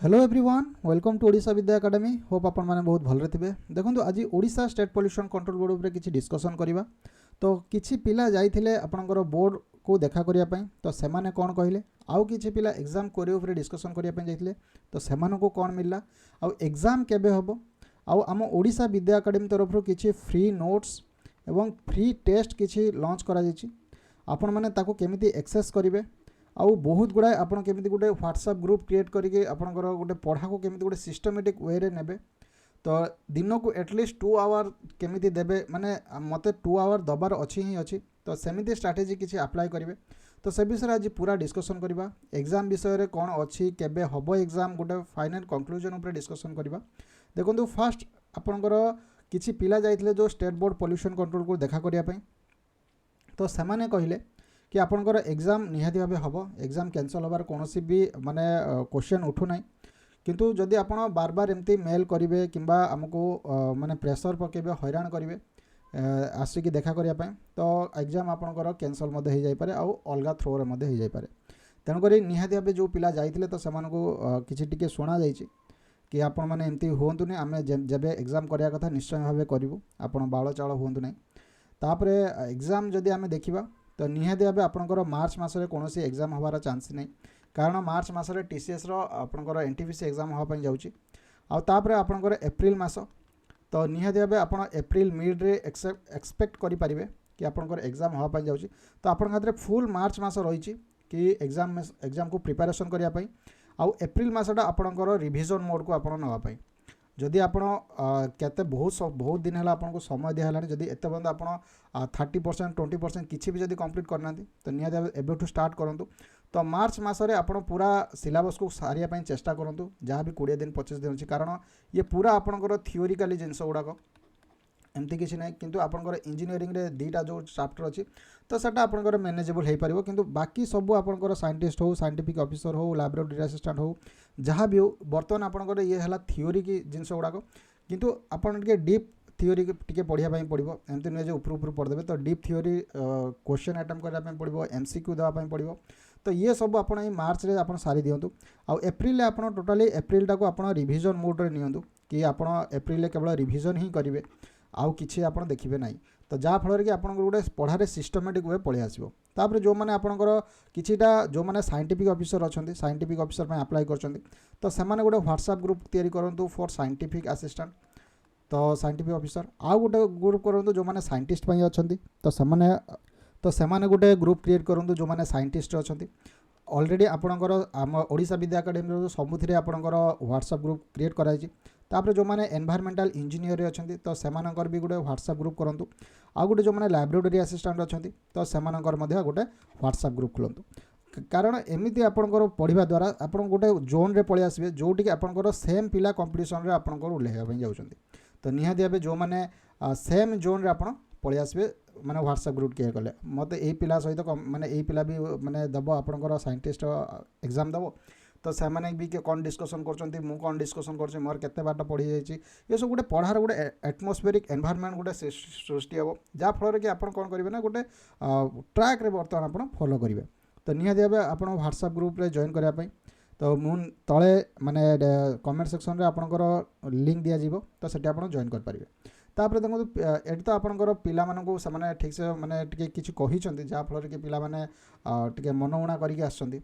Hello everyone welcome to Odisha Vidya academy hope आपण मैंने बहुत भलरे थे। देखो आज Odisha state pollution control board उपर किसी डिस्कसन करवा। तो किछि पिला जाइथिले आपणकर बोर्ड को देखा करिया पई, तो सेमाने कोन कहले आउ किछि पिला एग्जाम कोरे उपर डिस्कसन करिया पई जाइथिले, तो सेमानको कोन मिलला आउ एग्जाम केबे हबो आउ आम ओडिशा विद्या एकेडमी तरफ किछि फ्री नोट्स एवं फ्री टेस्ट किछि लॉन्च करा जायछि। आपण माने ताको केमिति एक्सेस करिवे आउ बहुत गुड़ाए आप केमी गोटे व्हाट्सएप ग्रुप क्रिएट करके आपंकर गोटे पढ़ा को केमी गोटे सिस्टमेटिक वे ने। तो दिन को एटलिस्ट 2 आवर केमी देवे माने मत 2 आवर दबार अच्छी ही अच्छी। तो सेमती स्ट्राटेजी किसी अप्लाई करेंगे। तो से विषय आज पूरा डिस्कसन करवा एग्जाम विषय कौन अच्छी केबे हबो एग्जाम गोटे फाइनल कंक्लूजन उपर डिस्कसन करवा। देखो फास्ट आपंकर किसी पिला जाइथिले जो स्टेट बोर्ड पॉल्यूशन कंट्रोल को देखा करने। तो सेमाने कहले कि आपंकर एग्जाम निहाती भाव हम एग्जाम कैंसल होबार कौन भी माने क्वेश्चन उठू ना। किंतु जदि आप बार बार एमती मेल करेंगे कि आमको माने प्रेशर पकेबे हैरान करेंगे आसिक देखा करने, तो एग्जाम आपंकर कैंसल हो जाए आउ अलग थ्रो में हो जाए। तेणुक निहाती भाव जो पिला जाइथिले तो सेमानकु किछि टिके सुना जाइछि कि आपण मैंने एमती हूँ ना आम जब एग्जाम करने कथा निश्चय भाव करूँ आपण बाଳ चाଳ हूँ ना। तापरे एग्जाम जदि आम देखा तो निहाती भाव आपंकर मार्च मसरे कौन एग्जाम हबार चांस नहीं, कारण मार्च मसरे टीसीएस आपंकर एनटीपीसी एग्जाम हाँपाई जाऊँगी। आउे आपंकर एप्रिल मास तो निहाती भाव आप एप्रिल मिड्रे एक्सपेक्ट करें कि आपंकर एग्जाम हाँपाई जाऊँगी। तो आप फुल मार्च मास रही कि एग्जाम को प्रिपेरेसन करने। आउ एप्रिल मसटा आपंकर रिविजन मोड को आप नापी जदि आपण केते बहुत दिन है आपको समय दिया है जदि एत बंद आप 30% 20% किसी भी जदि कंप्लीट करना तो निहाती एबेठू स्टार्ट करूँ। तो मार्च मसरे आप पूरा सिलेबस को सारिया चेष्टा करूँ जहाँ भी 20 दिन 25 दिन अच्छी, कारण ये पूरा आपंकर थियोरिकली जिनस गुड़ाक एमती किसी ना। किंतु आपंकर इंजीनियरिंग रे 2टा जो चैप्टर अच्छी तो सेटा आपंकर मैनेजेबल हो पार। किंतु बाकी सब आपंकर साइंटिस्ट हो साइंटिफिक ऑफिसर हो लैबोरेटरी असिस्टेंट हो जहाँ भी हो बर्तमान आपंकर ये है थियोरी की जिनस गुड़ाक। किंतु आपन टिके डीप थियोरी टिके पढ़ाई पड़ो, एमती नुहे जो ऊपर पढ़देवे। तो डीप थियोरी क्वेश्चन अटेम्प्ट करने पड़ो, एमसीक्यू देवाई पड़ो। तो ये सब आप मार्च रे आप सारी दिंतु। आउ एप्रिल आप टोटाली एप्रिलटा को आप रिविजन मोड्रे नियंतु कि आप एप्रिल केवल रिविजन ही करेंगे आउ किछि आपण देखिबे नाही। तो जहाँ फल कि आपन गोटे पढ़ारे सिस्टमेटिक वे पलि आसो। तापर जो मैंने आपंकर किछिटा जो मैंने साइंटिफिक ऑफिसर अच्छा साइंटिफिक ऑफिसर में अप्लाई कर तो सेमाने गोटे व्हाट्सएप ग्रुप तैयारी करूँ फॉर साइंटिफिक असिस्टेंट। तो साइंटिफिक ऑफिसर आउ गोटे ग्रुप करूँ जो मैंने साइंटिस्ट अच्छा। तो सेमाने गोटे ग्रुप क्रिएट करूँ जो मैंने साइंटिस्ट अच्छा। ऑलरेडी आपणकर आम ओडिशा विद्या एकेडमी सबुथिरे आपणकर व्हाट्सएप ग्रुप क्रिएट कराई। तापर जो मैंने एनवायरमेंटल इंजीनियर अच्छा तो सेमानकर भी गोटे व्हाट्सएप ग्रुप करूँ। आउ गोटे जो मैंने लैबोरेटरी असिस्टेंट अच्छा तो सेमानकर मध्य गोटे व्हाट्सएप ग्रुप खोलतु। कारण एमती आपंकर पढ़ा द्वारा आप गोटे जोन रे पलि आसबे जोटि आपंकर सेम पिला कंपटीशन रे आपंकर ओह्लैवा जाउछन्ति। तो निहाती भाव जो मैंने सेम जोन रे आप पलि आसबे माने व्हाट्सएप ग्रुप क्रिएट कले मत यही पिला सहित माने यही पिला भी माने दब आपंकर साइंटिस्ट एग्जाम दब। तो से भी कौन डिस्कसन कर कौन डिस्कसन कर मोर केते बाट पढ़ी जाइए ये सब गोटे पढ़ार गोटे एटमोस्फेरिक एनवायरनमेंट गोटे सृष्टि हे जहाँ फल कि आप कौन करेंगे ना गोटे ट्रैक रे बर्तमान आप फॉलो करेंगे। तो निहाती भाव आप व्हाट्सएप ग्रुप रे जॉइन करने। तो मु तले माने कमेंट सेक्शन रे आपनकर लिंक दिया जीवो तो सेठी आप जॉइन कर पारिबे। तापर देखो ये तो आपंकर पिला मानकु समाने ठीक से माने टिके किछि कहिसंती जहाँ फल कि पिला माने टिके मनउणा करके आसछंती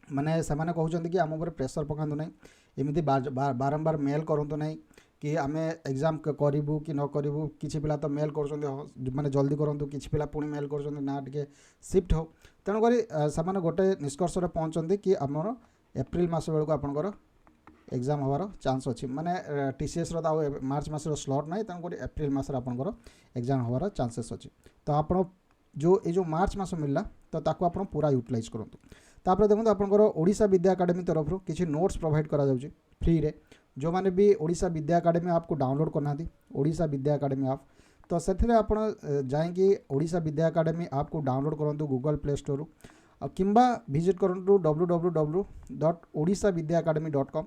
माने सेमाने कहउछंती कि आम उपर प्रेशर पकांतु नहीं एमती बारंबार मेल करंतु नहीं कि आमे एग्जाम करूँ कि न करूँ। किसी पिला तो मेल कर माने जल्दी करूँ किसी पिला पुणी मेल कर ना टिके शिफ्ट हो। तेणुक से गोटे निष्कर्ष पहुँचती कि आमर एप्रिल मास बेलू आपंकर एग्जाम हबार चांस अच्छी माने टीसीएस मार्च मास स्लॉट ना तेणुक एप्रिल मास आपंकर एग्जाम हबार चांसेस अच्छी। तो आप जो मार्च मास मिलला तो ताको आप पूरा यूटिलाइज करूँ। तापर देखो आपंकर ओडिशा विद्या एकेडमी तरफ किसी नोट्स प्रोवाइड करा जाउची फ्री रे। जो मैंने भी ओडिशा विद्या एकेडमी ऐप को डाउनलोड करना ओडिशा विद्या एकेडमी ऐप तो से जाकि ओडिशा विद्या एकेडमी ऐप को डाउनलोड करूँ गूगल प्ले स्टोर किंबा विजिट करूँ www.odishavidyaacademy.com।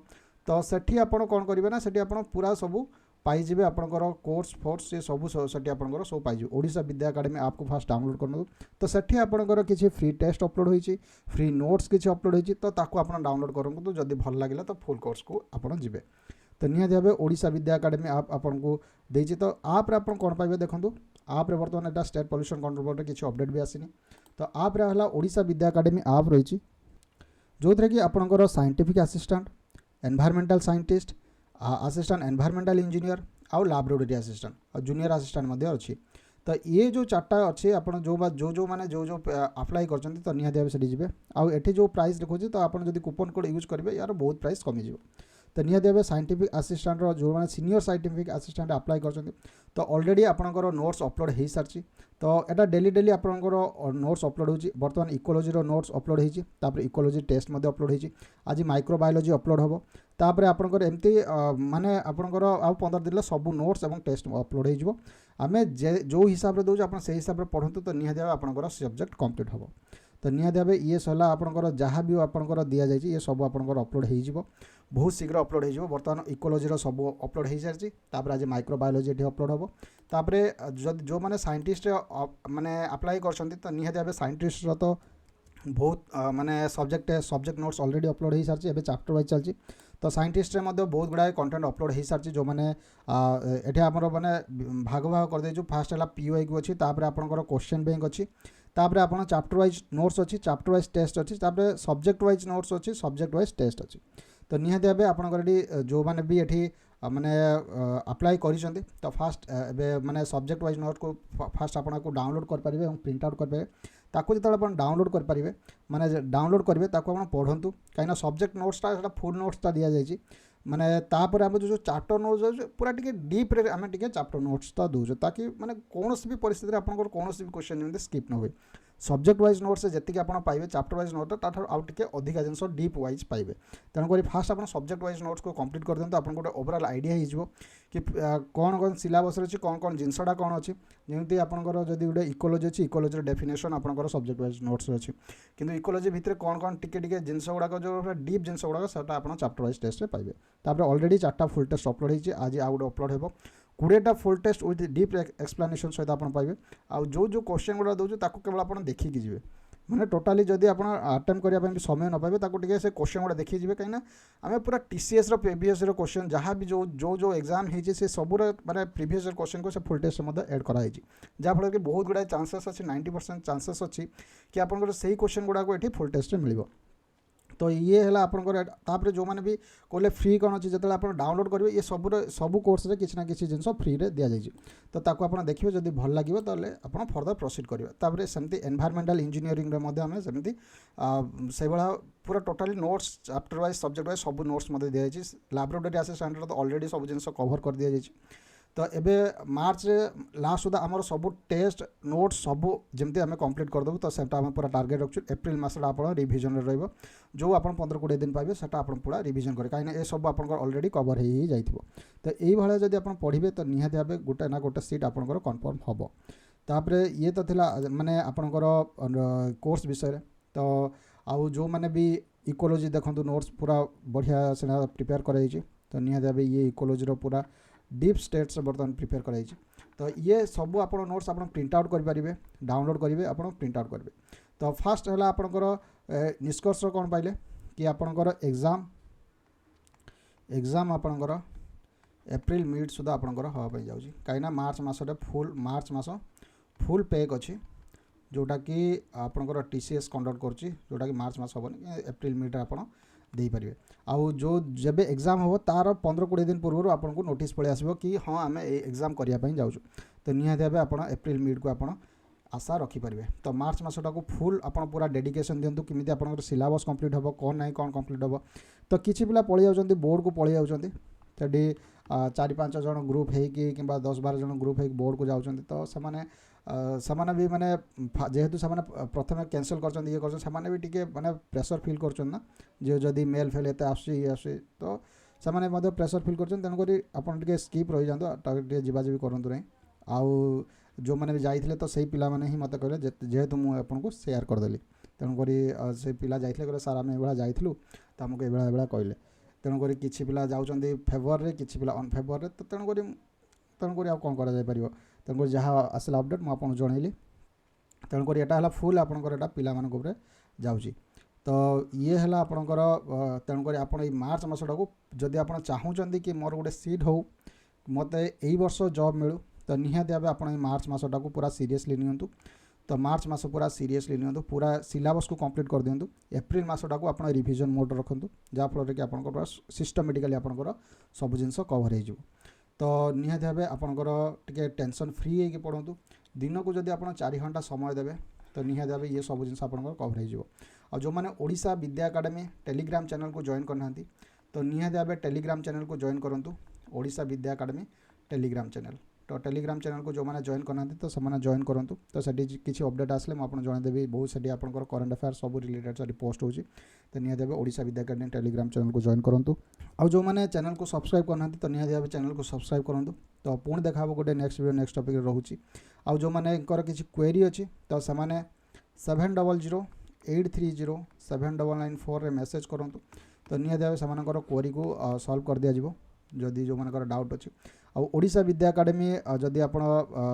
तो सेठी आपण कौन करेंगे ना सेठी आपण पूरा सब पाइबे आपंकर कोर्स फोर्स ये सब से आपंकर सब पाइबे ओडिशा विद्या एकेडमी ऐप को फास्ट डाउनलोड कर तो सेठी आपंकर किसी फ्री टेस्ट अपलोड होती फ्री नोट्स किसी अपलोड होती तो ताको आप डाउनलोड करूँ जदि भल लगे तो फुल कोर्स को आप जी तो निहाती भाव ओडिशा विद्या एकेडमी ऐप आपको देती तो आप्रे आप कौन पाइबे देखो आप्रे बर्तमान यहाँ स्टेट पॉल्यूशन कंट्रोल बोर्ड किसी अपडेट भी आसनी तो आप्रे है ओडिशा विद्या एकेडमी ऐप रही जो थे कि आपंकर scientific assistant environmental scientist assistant environmental engineer आउ लैबोरेटरी असिस्टेंट और जूनियर असिस्टेंट अच्छी तो ये जो चार्टा अच्छे आप जो मैंने जो अप्लाई कर तो निहाती भाव से जी आउ एठी जो प्राइस देखो तो आप कूपन कोड यूज करेंगे यार बहुत प्राइस कमिज तो निहाती भाव साइंटिफिक असिस्टेंट जो मैंने सीनियर साइंटिफिक असिस्टेंट अप्लाई कर तो ऑलरेडी आपंकर नोट्स अपलोड हो सारी तो यहाँ डेली आपंकर नोट्स अपलोड हो बर्तमान इकोलॉजी नोट्स अपलोड होती इकोलॉजी टेस्ट अपलोड होती आज माइक्रोबायोलॉजी अपलोड हम तापर आपंकर एमती माने आपंकर आउ 15 दिन सब नोट्स और टेस्ट अपलोड हो आमे जो हिसाब से दूसरे आप हिसाब से पढ़ु तो निहाती भाव आपंकर सब्जेक्ट कंप्लीट हम तो निहाती भाव ये सरला आपंकर जहाँ भी आपंकर दि जाए ये सब आपंकर अपलोड हो बहुत शीघ्र अपलोड हो बर्तमान इकोलॉजी सब अपलोड हो सारी आज माइक्रोबायोलॉजी ये अपलोड हम तापर जो मैंने साइंटिस्ट माने अप्लाई कर निहाती भाव साइंटिस्ट तो बहुत माने सब्जेक्ट नोट्स ऑलरेडी अपलोड हो सारी एवं चैप्टर वाइज चलती तो साइंटिस्ट बहुत गुड़ाए कंटेंट अपलोड हो सारी जो मैंने ये आमर मैंने भाग भाग कर देचु फास्ट है पीओ को अच्छी आपंकर क्वेश्चन बैंक अच्छी तापर आप चैप्टर वाइज नोट्स अच्छी चैप्टर वाइज टेस्ट अच्छी तापर सब्जेक्ट वाइज नोट्स अच्छी सब्जेक्ट वाइज टेस्ट अच्छी तो निहाती भाव आपंकर जो मैंने भी ये मैंने अप्लाई कर तो फास्ट माने सब्जेक्ट वाइज नोट को फास्ट आपको डाउनलोड करेंगे और प्रिंट आउट करेंगे ताकू जो आप डाउनलोड करेंगे माने डाउनलोड करेंगे ताकू आप पढ़ु कहीं सब्जेक्ट नोट्सटा फुल नोट्सटा दि जाए माने तापर आम जो चैप्टर नोट्स पूरा टी डीप रे आम टे चैप्टर नोट्सटा दूसरे ताकि माने कौन भी परिस्थिति आप कौन भी क्वेश्चन जमी स्किप न हुए सब्जेक्ट वाइज नोट्स जी आप पाइबे चैप्टर वाइज नोट ताठू आउ टे अधिका जिन डीप वाइज पाइबे तेणुक फास्ट आप सब्जेक्ट वाइज नोट्स को कंप्लीट कर दिखाँ आपको गोटे ओवरऑल आइडिया हो कि कौन कौन सिलेबस अच्छी कौन कौन जिनसटा कौन अच्छी जमी आपंकर जब गोटे इकोलॉजी अच्छी इकोलॉजी डेफिनेशन आपंकर सब्जेक्ट वाइज नोट्स अच्छी किंतु इकोलॉजी भितर कौन कौन टिके जिनस गुड़ाक जो डीप जिनस गुड़ाक सेटा आप चैप्टर वाइज टेस्ट पाइबे तापर ऑलरेडी 4टा फुल टेस्ट अपलोड होती आज आउ गोटे अपलोड हो 20टा full test with deep explanation सहित आप पाइबे आउ जो क्वेश्चन गुड़ा दूसरे केवल आप देखिकी जी मैंने टोटाली जदि आप अटेम्प्ट करने समय न पाइबे ताको से क्वेश्चन गुड़ा देखी जी कहीं आम पूरा टीसीएस प्रीवियस क्वेश्चन जहाँ भी जो एग्जाम होती से सबूर माने प्रीवियस क्वेश्चन को से फुल टेस्ट एड कराई जहाँफल कि बहुत गुड़ा चांसेस अच्छी 90% चांसेस अच्छी कि आपंकर से क्वेश्चन गुड़ा को ये फुल टेस्ट मिल तो ये है आपंकर जो मैंने भी कहले फ्री कौन अच्छी जो आप डाउनलोड करेंगे ये सब कोर्स रे किसी ना किसी जिन फ्री रे दि जाए तो ताको आप देखिए जब भल लगे तो आप फर्दर प्रोसीड करेंगे सेमती एनवायरमेंटल इंजीनियरिंग सेमती से पूरा totally notes chapter wise subject wise सब नोट्स दि जाए लैबोरेटरी असिस्टेंट तो ऑलरेडी सब जिन कवर कर दि जाए तो एबे मार्च लास्ट सुधा आमर सब टेस्ट नोट्स सब जमती आम कंप्लीट करदेबू तो सेटा आम पूरा टार्गेट रखु एप्रिल मसटा आप रिविजन रो जो आप 15-20 दिन पाइबे सेटा आप पूरा रिविजन करें कहीं ये सब आप ऑलरेडी कवर हो जाए तो ये जब आप पढ़े तो निहाती भाव गोटे ना गोटे सीट आपंकर कन्फर्म हम तापर ये तो थिला माने आपंकर कोर्स विषय तो आउ जो मैंने भी इकोलॉजी देखो नोट्स पूरा बढ़िया से प्रिपेयर कराई तो निहाती भाव ये इकोलॉजी पूरा डीप स्टेट्स बर्तमान प्रिपेयर कराई तो ये सब आप नोट्स आप प्रिंट आउट करेंगे डाउनलोड करेंगे आप प्रिंट आउट करेंगे तो फास्ट है आपंकर निष्कर्ष कौन पाइले कि आपंकर एग्जाम आपंकर एप्रिल मिड सुधा आपंकर हाँपाई जाऊँगी कहीं मार्च मसटे मार्च मस फुल पैक अच्छी जोटा कि आपंकर टीसीएस कंडक्ट करोटा कि मार्च मस हेनी एप्रिल मिड आप दे पारे आउ जो जब एग्जाम हम तार 15-20 दिन पूर्व आपको नोटिस पलि आसो कि हाँ आम एग्जाम करने जाऊँ तो निहाती भाव आप एप्रिल मिड को आप आशा रखिपारे तो मार्च मसटा को फुल आप पूरा डेडिकेशन दिंतु किमी आप सिलेबस कंप्लीट हम कौन ना कौन कंप्लीट हम तो किसी पिला पलि जाऊँ बोर्ड को पलि जाऊँ सेठी 4-5 जन ग्रुप होगी कि 10-12 जन ग्रुप हो बोर्ड को जाऊँ तो से भी माने जेहेतु से प्रथम कैंसल कर ये कर भी माने प्रेशर फील कर ना जो जदि मेल फेल एत आस तो से प्रेशर फील कर तेणुक आप स्किप रही जातु जावाजी करूँ ना आउ जो मैंने भी जाइए तो सही पिला माने ही मत कहले जेहेतु मुझे शेयर करदेली तेणुक से पिला जाइए कहले सार आम ये जाइलु तो आमको ये कहले तेणुक किसी पिला जाऊँच फेवर रे किसी पिला अनफेवर रे तो तेणुक आ कौन कर तेणुक जहाँ आसला अपडेट मुझे जनइली तेणुक यहाँ फुल आपंकर पिला जाऊँगी तो ये है आपणकर तेणुक आप मार्च मसटा को जदि आप चाहूँगी कि मोर गोटे सीट हो मत यही वर्ष जॉब मिलू तो निहाती भाव आप मार्च मसटा को पूरा सीरियसली नियंतु तो मार्च मास पूरा सीरियसली नियंतु पूरा सिलेबस को कंप्लीट कर दिंतु एप्रिल मसटा को आप रिविजन मोड रखु जहाँफल कि आप सिस्टमेटिकली आपंकर सब जिन कवर हो तो निहाती भाव आपंकर टे टेंशन फ्री होगी पढ़ु दिन को जब आप 4 घंटा समय देवे तो निहाती भाव ये सब जिन आपंकर कवर हो जो मैंने Odisha Vidya academy Telegram channel को जॉइन करना तो निहाती भाव टेलीग्राम चैनल को जॉइन करूँ Odisha Vidya academy Telegram channel तो टेलीग्राम चैनल को जो मैंने जॉइन करना तो से जॉइन करूँ तो से किसी अपडेट आसले मुझे जनईदेवी बहुत से आपंकर करंट अफेयर सब रिलेटेड से पोस्ट होची तो निहाती भाव Odisha Vidya academy Telegram channel को जॉइन करूँ और जो मैंने चैनल को सब्सक्राइब करना तो निहाती भाव चैनल को सब्सक्राइब करूँ तो पुणी देखा गोटे नेक्स्ट वीडियो नेक्स्ट टॉपिक रोचे आउ जो मैंने किसी क्वेरी अच्छी तो से 7008307994 मेसेज करूँ तो निहाती भाव से क्वेरी को सॉल्व कर दिया जदि जो मानकर डाउट अच्छी आ ओडिशा विद्या एकेडमी जदि आप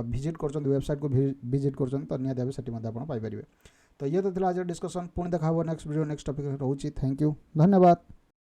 विजिट कर वेबसाइट को विजिट कर तो निहाती भाव से पाइपर तो ये तो आज डिस्कसन पुणी देखा नेक्स्ट वीडियो नेक्स्ट टॉपिक रोचे थैंक यू धन्यवाद।